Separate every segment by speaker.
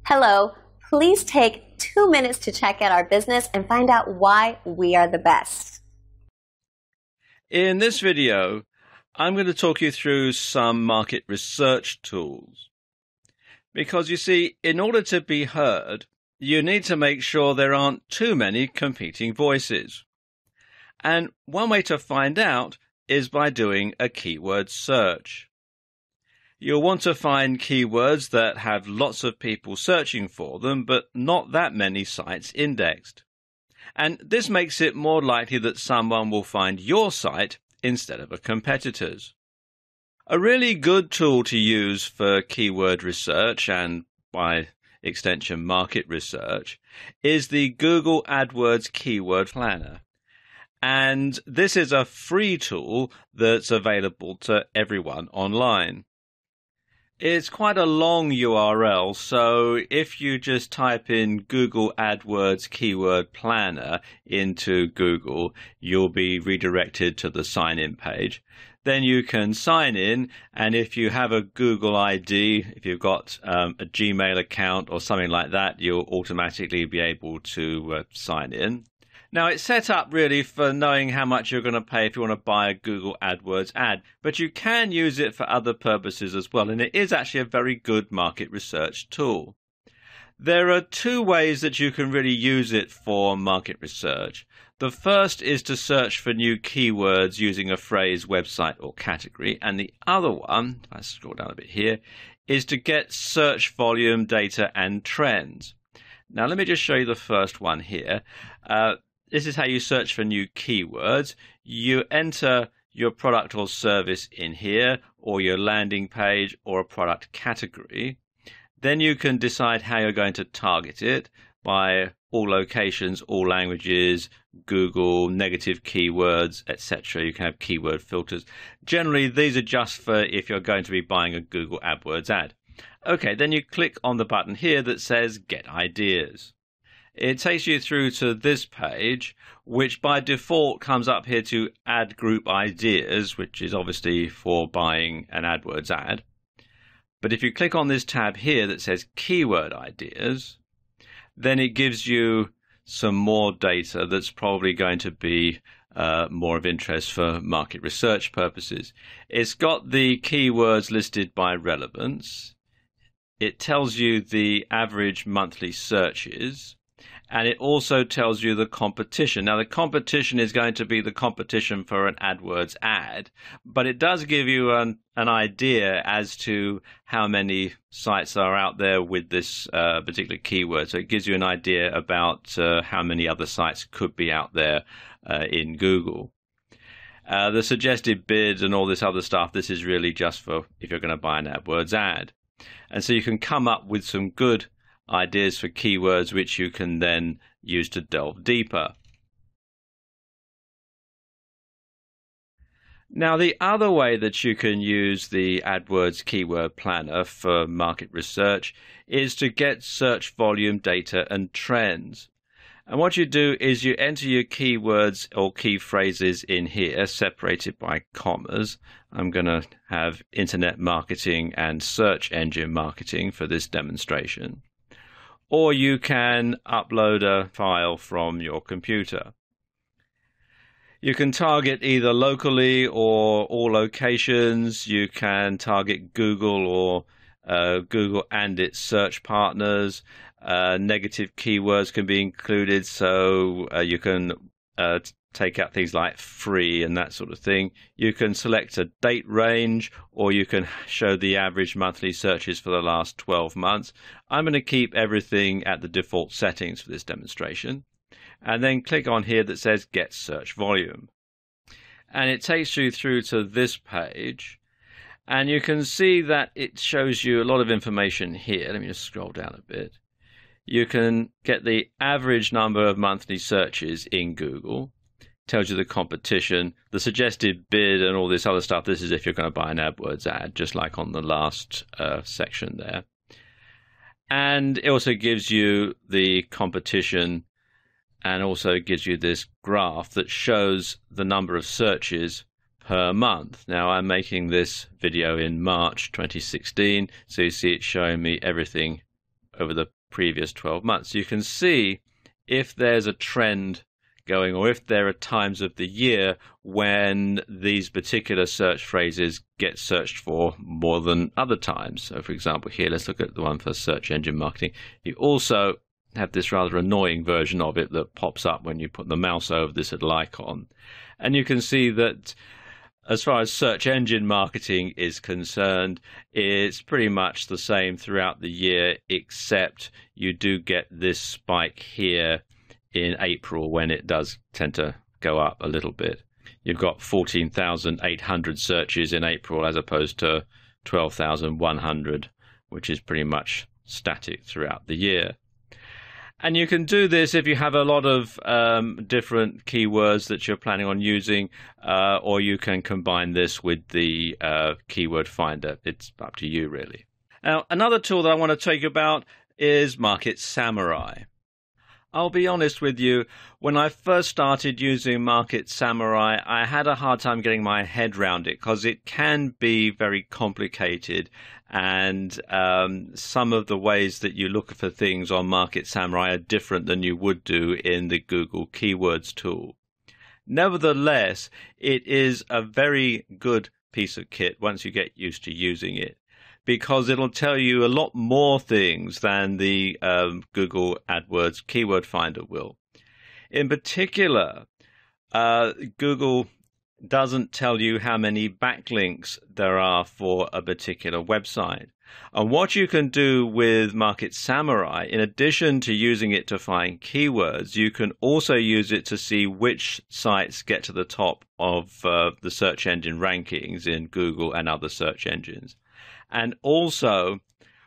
Speaker 1: Hello, please take 2 minutes to check out our business and find out why we are the best.
Speaker 2: In this video, I'm going to talk you through some market research tools. Because you see, in order to be heard, you need to make sure there aren't too many competing voices. And one way to find out is by doing a keyword search. You'll want to find keywords that have lots of people searching for them, but not that many sites indexed. And this makes it more likely that someone will find your site instead of a competitor's. A really good tool to use for keyword research and, by extension, market research is the Google AdWords Keyword Planner. And this is a free tool that's available to everyone online. It's quite a long URL, so if you just type in Google AdWords Keyword Planner into Google, you'll be redirected to the sign-in page. Then you can sign in, and if you have a Google ID, if you've got a Gmail account or something like that, you'll automatically be able to sign in. Now, it's set up really for knowing how much you're going to pay if you want to buy a Google AdWords ad, but you can use it for other purposes as well, and it is actually a very good market research tool. There are two ways that you can really use it for market research. The first is to search for new keywords using a phrase, website, or category, and the other one, if I scroll down a bit here, is to get search volume data and trends. Now, let me just show you the first one here. This is how you search for new keywords. You enter your product or service in here, or your landing page, or a product category. Then you can decide how you're going to target it by all locations, all languages, Google, negative keywords, etc. You can have keyword filters. Generally, these are just for if you're going to be buying a Google AdWords ad. Okay, then you click on the button here that says Get Ideas. It takes you through to this page, which by default comes up here to Add Group Ideas, which is obviously for buying an AdWords ad. But if you click on this tab here that says Keyword Ideas, then it gives you some more data that's probably going to be more of interest for market research purposes. It's got the keywords listed by relevance. It tells you the average monthly searches. And it also tells you the competition. Now, the competition is going to be the competition for an AdWords ad, but it does give you an idea as to how many sites are out there with this particular keyword. So it gives you an idea about how many other sites could be out there in Google. The suggested bid and all this other stuff, this is really just for if you're going to buy an AdWords ad. And so you can come up with some good ideas for keywords which you can then use to delve deeper. Now, the other way that you can use the AdWords Keyword Planner for market research is to get search volume data and trends. And what you do is you enter your keywords or key phrases in here, separated by commas. I'm going to have internet marketing and search engine marketing for this demonstration. Or you can upload a file from your computer. You can target either locally or all locations. You can target Google or Google and its search partners. Negative keywords can be included, so you can take out things like free and that sort of thing. You can select a date range, or you can show the average monthly searches for the last 12 months. I'm going to keep everything at the default settings for this demonstration. And then click on here that says Get Search Volume. And it takes you through to this page. And you can see that it shows you a lot of information here. Let me just scroll down a bit. You can get the average number of monthly searches in Google. Tells you the competition, the suggested bid, and all this other stuff. This is if you're going to buy an AdWords ad, just like on the last section there. And it also gives you the competition, and also gives you this graph that shows the number of searches per month. Now, I'm making this video in March 2016, so you see it's showing me everything over the previous 12 months. You can see if there's a trend going, or if there are times of the year when these particular search phrases get searched for more than other times. So for example, here, let's look at the one for search engine marketing. You also have this rather annoying version of it that pops up when you put the mouse over this little icon. And you can see that as far as search engine marketing is concerned, it's pretty much the same throughout the year, except you do get this spike here in April when it does tend to go up a little bit. You've got 14,800 searches in April as opposed to 12,100, which is pretty much static throughout the year. And you can do this if you have a lot of different keywords that you're planning on using, or you can combine this with the keyword finder. It's up to you, really. Now, another tool that I want to tell you about is Market Samurai. I'll be honest with you, when I first started using Market Samurai, I had a hard time getting my head around it because it can be very complicated, and some of the ways that you look for things on Market Samurai are different than you would do in the Google Keywords tool. Nevertheless, it is a very good piece of kit once you get used to using it, because it'll tell you a lot more things than the Google AdWords keyword finder will. In particular, Google doesn't tell you how many backlinks there are for a particular website. And what you can do with Market Samurai, in addition to using it to find keywords, you can also use it to see which sites get to the top of the search engine rankings in Google and other search engines, and also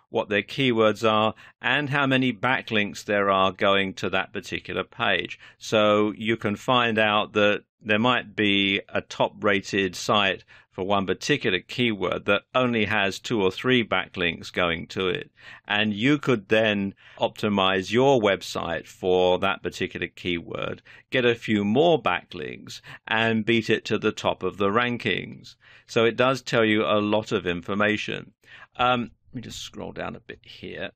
Speaker 2: what their keywords are and how many backlinks there are going to that particular page. So you can find out that there might be a top-rated site for one particular keyword that only has 2 or 3 backlinks going to it. And you could then optimize your website for that particular keyword, get a few more backlinks, and beat it to the top of the rankings. So it does tell you a lot of information. Let me just scroll down a bit here.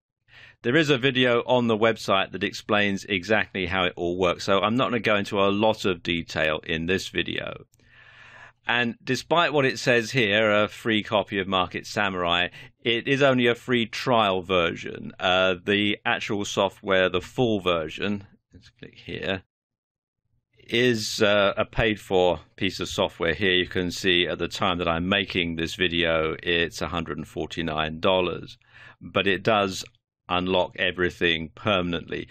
Speaker 2: There is a video on the website that explains exactly how it all works, so I'm not going to go into a lot of detail in this video. And despite what it says here, a free copy of Market Samurai, it is only a free trial version. The actual software, the full version, let's click here, is a paid-for piece of software. Here you can see at the time that I'm making this video, it's $149, but it does unlock everything permanently.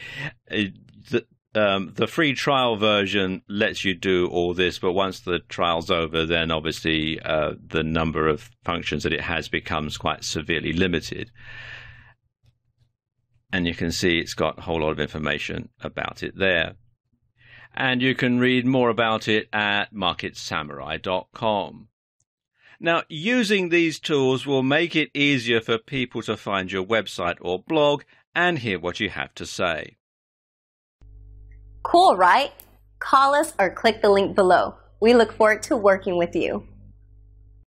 Speaker 2: The free trial version lets you do all this, but once the trial's over, then obviously the number of functions that it has becomes quite severely limited. And you can see it's got a whole lot of information about it there. And you can read more about it at MarketSamurai.com. Now, using these tools will make it easier for people to find your website or blog and hear what you have to say.
Speaker 1: Cool, right? Call us or click the link below. We look forward to working with you.